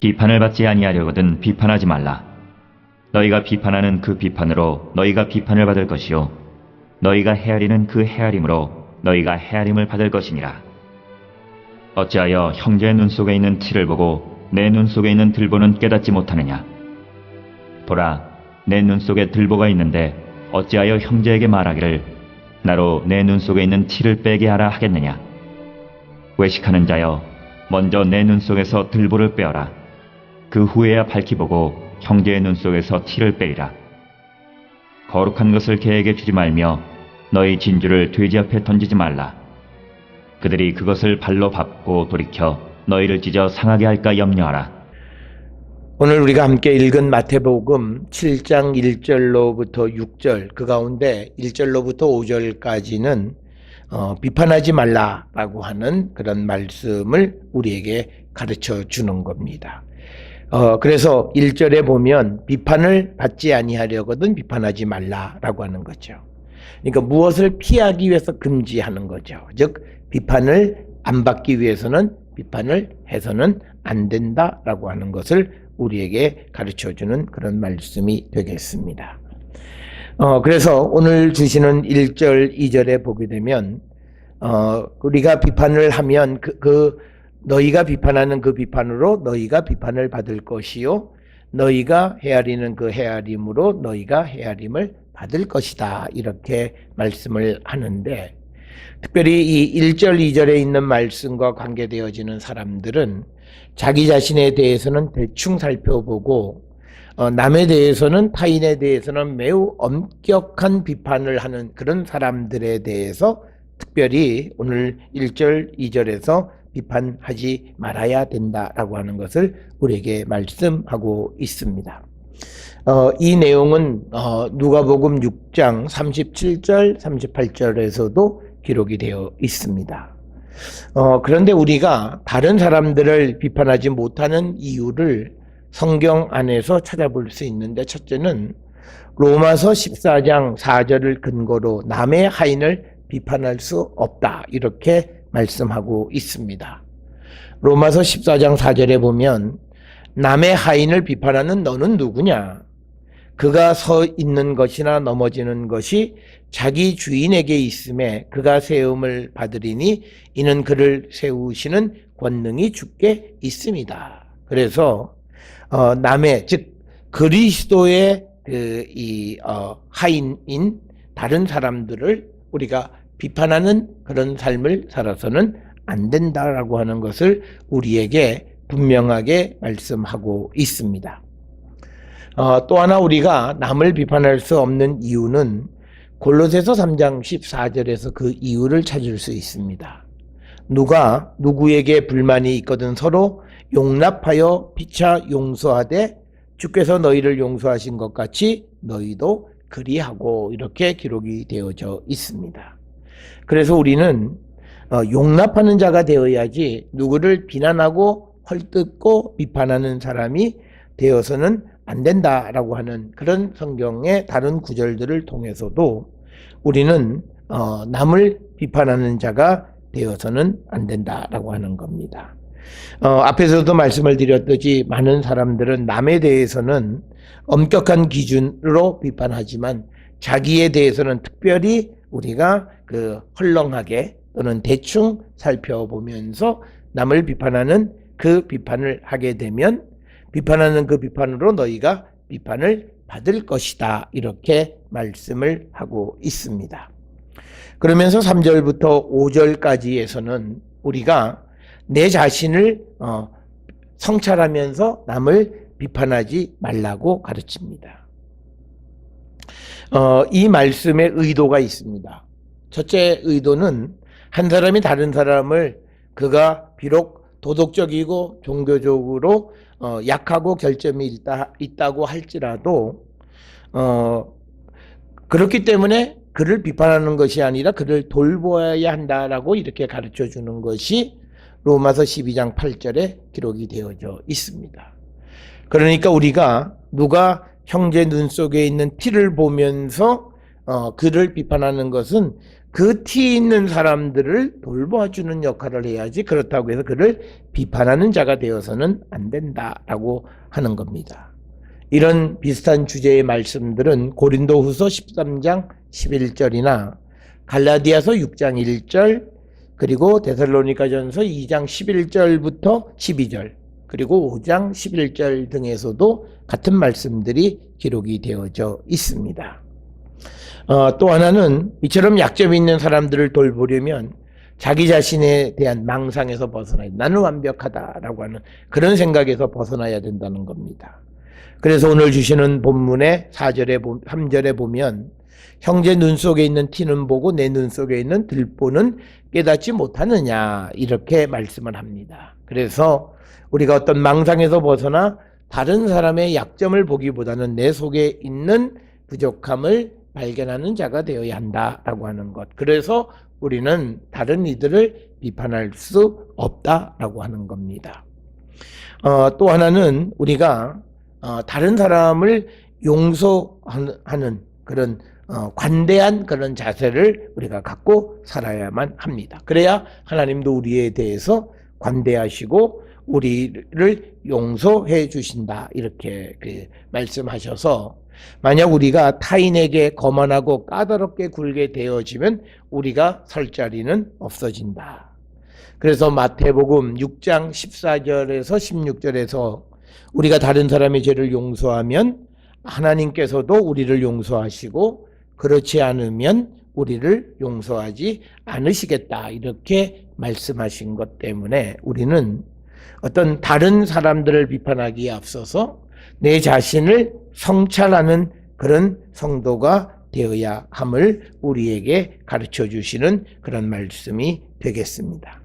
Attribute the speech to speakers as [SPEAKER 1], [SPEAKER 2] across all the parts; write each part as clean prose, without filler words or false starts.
[SPEAKER 1] 비판을 받지 아니하려거든 비판하지 말라. 너희가 비판하는 그 비판으로 너희가 비판을 받을 것이요 너희가 헤아리는 그 헤아림으로 너희가 헤아림을 받을 것이니라. 어찌하여 형제의 눈 속에 있는 티를 보고 내 눈 속에 있는 들보는 깨닫지 못하느냐? 보라, 내 눈 속에 들보가 있는데 어찌하여 형제에게 말하기를 나로 내 눈 속에 있는 티를 빼게 하라 하겠느냐? 외식하는 자여, 먼저 내 눈 속에서 들보를 빼어라. 그 후에야 밝히 보고 형제의 눈 속에서 티를 빼리라. 거룩한 것을 개에게 주지 말며 너희 진주를 돼지 앞에 던지지 말라. 그들이 그것을 발로 밟고 돌이켜 너희를 찢어 상하게 할까 염려하라.
[SPEAKER 2] 오늘 우리가 함께 읽은 마태복음 7장 1절로부터 6절, 그 가운데 1절로부터 5절까지는 비판하지 말라라고 하는 그런 말씀을 우리에게 가르쳐 주는 겁니다. 그래서 1절에 보면 비판을 받지 아니하려거든 비판하지 말라라고 하는 거죠. 그러니까 무엇을 피하기 위해서 금지하는 거죠. 즉 비판을 안 받기 위해서는 비판을 해서는 안 된다라고 하는 것을 우리에게 가르쳐주는 그런 말씀이 되겠습니다. 그래서 오늘 주시는 1절, 2절에 보게 되면 우리가 비판을 하면 너희가 비판하는 그 비판으로 너희가 비판을 받을 것이요 너희가 헤아리는 그 헤아림으로 너희가 헤아림을 받을 것이다, 이렇게 말씀을 하는데, 특별히 이 1절, 2절에 있는 말씀과 관계되어지는 사람들은 자기 자신에 대해서는 대충 살펴보고 남에 대해서는, 타인에 대해서는 매우 엄격한 비판을 하는 그런 사람들에 대해서 특별히 오늘 1절, 2절에서 비판하지 말아야 된다라고 하는 것을 우리에게 말씀하고 있습니다. 이 내용은 누가복음 6장 37절, 38절에서도 기록이 되어 있습니다. 그런데 우리가 다른 사람들을 비판하지 못하는 이유를 성경 안에서 찾아볼 수 있는데, 첫째는 로마서 14장 4절을 근거로 남의 하인을 비판할 수 없다, 이렇게 말씀하고 있습니다. 로마서 14장 4절에 보면 남의 하인을 비판하는 너는 누구냐? 그가 서 있는 것이나 넘어지는 것이 자기 주인에게 있음에 그가 세움을 받으리니 이는 그를 세우시는 권능이 주께 있습니다. 그래서 남의, 즉 그리스도의 하인인 다른 사람들을 우리가 비판하는 그런 삶을 살아서는 안 된다라고 하는 것을 우리에게 분명하게 말씀하고 있습니다. 또 하나 우리가 남을 비판할 수 없는 이유는 골로새서 3장 14절에서 그 이유를 찾을 수 있습니다. 누가 누구에게 불만이 있거든 서로 용납하여 피차 용서하되 주께서 너희를 용서하신 것 같이 너희도 그리하고, 이렇게 기록이 되어져 있습니다. 그래서 우리는 용납하는 자가 되어야지 누구를 비난하고 헐뜯고 비판하는 사람이 되어서는 안 된다라고 하는 그런 성경의 다른 구절들을 통해서도 우리는 남을 비판하는 자가 되어서는 안 된다라고 하는 겁니다. 앞에서도 말씀을 드렸듯이 많은 사람들은 남에 대해서는 엄격한 기준으로 비판하지만 자기에 대해서는 특별히 우리가 헐렁하게 또는 대충 살펴보면서 남을 비판하는 그 비판을 하게 되면 비판하는 그 비판으로 너희가 비판을 받을 것이다, 이렇게 말씀을 하고 있습니다. 그러면서 3절부터 5절까지에서는 우리가 내 자신을 성찰하면서 남을 비판하지 말라고 가르칩니다. 이 말씀에 의도가 있습니다. 첫째 의도는 한 사람이 다른 사람을 그가 비록 도덕적이고 종교적으로 약하고 결점이 있다고 할지라도 그렇기 때문에 그를 비판하는 것이 아니라 그를 돌보아야 한다라고 이렇게 가르쳐 주는 것이 로마서 12장 8절에 기록이 되어져 있습니다. 그러니까 우리가 누가 형제 눈 속에 있는 티를 보면서 그를 비판하는 것은 그 티 있는 사람들을 돌봐주는 역할을 해야지 그렇다고 해서 그를 비판하는 자가 되어서는 안 된다라고 하는 겁니다. 이런 비슷한 주제의 말씀들은 고린도후서 13장 11절이나 갈라디아서 6장 1절 그리고 데살로니가전서 2장 11절부터 12절 그리고 5장 11절 등에서도 같은 말씀들이 기록이 되어져 있습니다. 또 하나는 이처럼 약점이 있는 사람들을 돌보려면 자기 자신에 대한 망상에서 벗어나야 나는 완벽하다라고 하는 그런 생각에서 벗어나야 된다는 겁니다. 그래서 오늘 주시는 본문의 4절에 3절에 보면 형제 눈 속에 있는 티는 보고 내 눈 속에 있는 들보는 깨닫지 못하느냐 이렇게 말씀을 합니다. 그래서 우리가 어떤 망상에서 벗어나 다른 사람의 약점을 보기보다는 내 속에 있는 부족함을 발견하는 자가 되어야 한다라고 하는 것. 그래서 우리는 다른 이들을 비판할 수 없다라고 하는 겁니다. 또 하나는 우리가 다른 사람을 용서하는 그런 관대한 그런 자세를 우리가 갖고 살아야만 합니다. 그래야 하나님도 우리에 대해서 관대하시고 우리를 용서해 주신다 이렇게 말씀하셔서 만약 우리가 타인에게 거만하고 까다롭게 굴게 되어지면 우리가 설 자리는 없어진다. 그래서 마태복음 6장 14절에서 16절에서 우리가 다른 사람의 죄를 용서하면 하나님께서도 우리를 용서하시고 그렇지 않으면 우리를 용서하지 않으시겠다 이렇게 말씀하신 것 때문에 우리는 어떤 다른 사람들을 비판하기에 앞서서 내 자신을 성찰하는 그런 성도가 되어야 함을 우리에게 가르쳐 주시는 그런 말씀이 되겠습니다.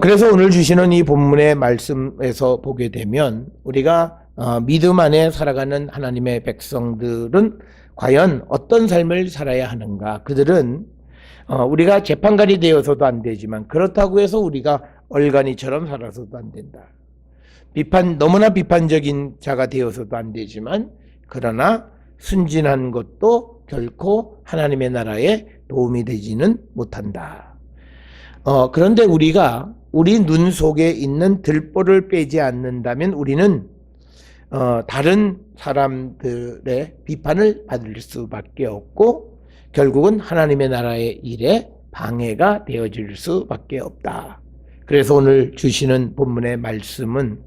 [SPEAKER 2] 그래서 오늘 주시는 이 본문의 말씀에서 보게 되면 우리가 믿음 안에 살아가는 하나님의 백성들은 과연 어떤 삶을 살아야 하는가? 그들은 우리가 재판관이 되어서도 안 되지만 그렇다고 해서 우리가 얼간이처럼 살아서도 안 된다. 너무나 비판적인 자가 되어서도 안 되지만 그러나 순진한 것도 결코 하나님의 나라에 도움이 되지는 못한다. 그런데 우리가 우리 눈 속에 있는 들보를 빼지 않는다면 우리는 다른 사람들의 비판을 받을 수밖에 없고 결국은 하나님의 나라의 일에 방해가 되어질 수밖에 없다. 그래서 오늘 주시는 본문의 말씀은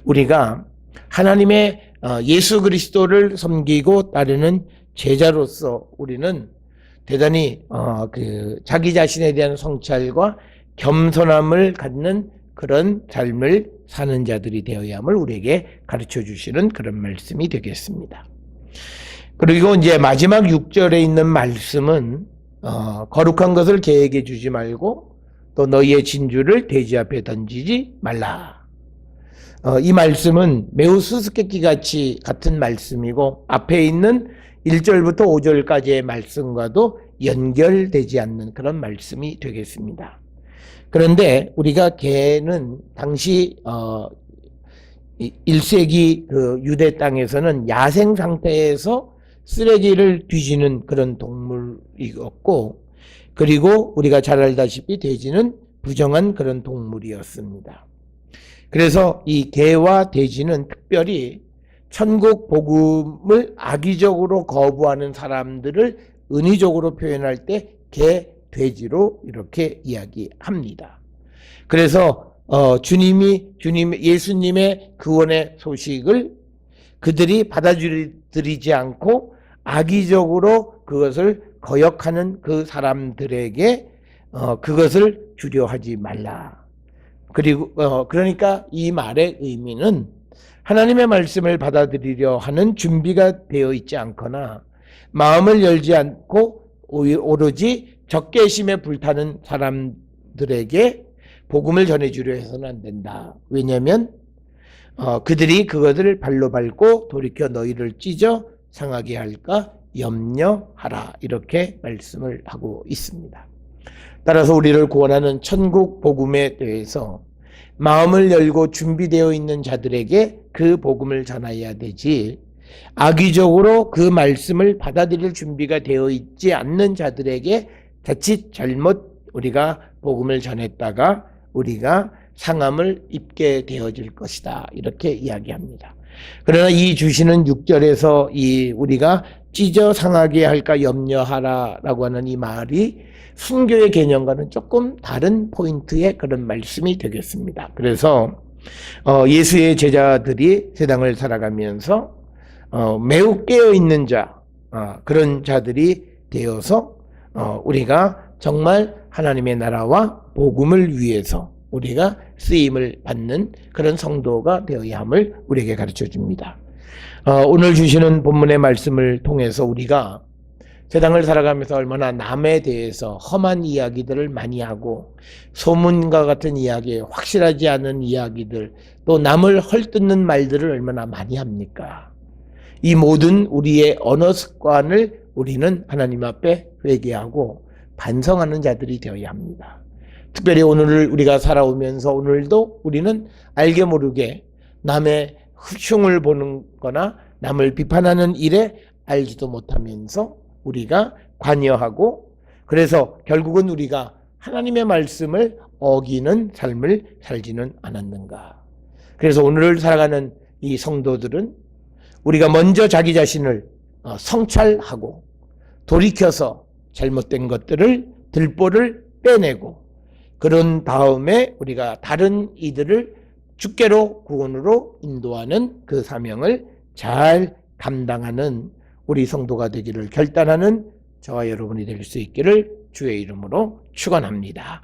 [SPEAKER 2] 우리가 하나님의 예수 그리스도를 섬기고 따르는 제자로서 우리는 대단히 자기 자신에 대한 성찰과 겸손함을 갖는 그런 삶을 사는 자들이 되어야 함을 우리에게 가르쳐 주시는 그런 말씀이 되겠습니다. 그리고 이제 마지막 6절에 있는 말씀은 거룩한 것을 계획해 주지 말고 또 너희의 진주를 돼지 앞에 던지지 말라. 이 말씀은 매우 수수께끼 같이 같은 말씀이고 앞에 있는 1절부터 5절까지의 말씀과도 연결되지 않는 그런 말씀이 되겠습니다. 그런데 우리가 개는 당시 1세기 그 유대 땅에서는 야생 상태에서 쓰레기를 뒤지는 그런 동물이었고 그리고 우리가 잘 알다시피 돼지는 부정한 그런 동물이었습니다. 그래서 이 개와 돼지는 특별히 천국 복음을 악의적으로 거부하는 사람들을 은의적으로 표현할 때 개, 돼지로 이렇게 이야기합니다. 그래서 예수님의 구원의 소식을 그들이 받아들이지 않고 악의적으로 그것을 거역하는 그 사람들에게 그것을 주려하지 말라. 그리고 그러니까 이 말의 의미는 하나님의 말씀을 받아들이려 하는 준비가 되어 있지 않거나 마음을 열지 않고 오로지 적개심에 불타는 사람들에게 복음을 전해주려 해서는 안 된다. 왜냐하면 그들이 그것을 발로 밟고 돌이켜 너희를 찢어 상하게 할까 염려하라. 이렇게 말씀을 하고 있습니다. 따라서 우리를 구원하는 천국 복음에 대해서 마음을 열고 준비되어 있는 자들에게 그 복음을 전해야 되지 악의적으로 그 말씀을 받아들일 준비가 되어 있지 않는 자들에게 자칫 잘못 우리가 복음을 전했다가 우리가 상함을 입게 되어질 것이다. 이렇게 이야기합니다. 그러나 이 주시는 6절에서 이 우리가 찢어 상하게 할까 염려하라라고 하는 이 말이 순교의 개념과는 조금 다른 포인트의 그런 말씀이 되겠습니다. 그래서 예수의 제자들이 세상을 살아가면서 매우 깨어있는 자, 그런 자들이 되어서 우리가 정말 하나님의 나라와 복음을 위해서 우리가 쓰임을 받는 그런 성도가 되어야 함을 우리에게 가르쳐 줍니다. 오늘 주시는 본문의 말씀을 통해서 우리가 세상을 살아가면서 얼마나 남에 대해서 험한 이야기들을 많이 하고 소문과 같은 이야기, 확실하지 않은 이야기들, 또 남을 헐뜯는 말들을 얼마나 많이 합니까? 이 모든 우리의 언어 습관을 우리는 하나님 앞에 회개하고 반성하는 자들이 되어야 합니다. 특별히 오늘을 우리가 살아오면서 오늘도 우리는 알게 모르게 남의 흉을 보는 거나 남을 비판하는 일에 알지도 못하면서 우리가 관여하고 그래서 결국은 우리가 하나님의 말씀을 어기는 삶을 살지는 않았는가. 그래서 오늘을 살아가는 이 성도들은 우리가 먼저 자기 자신을 성찰하고 돌이켜서 잘못된 것들을 들보를 빼내고 그런 다음에 우리가 다른 이들을 주께로 구원으로 인도하는 그 사명을 잘 감당하는 우리 성도가 되기를 결단하는 저와 여러분이 될 수 있기를 주의 이름으로 축원합니다.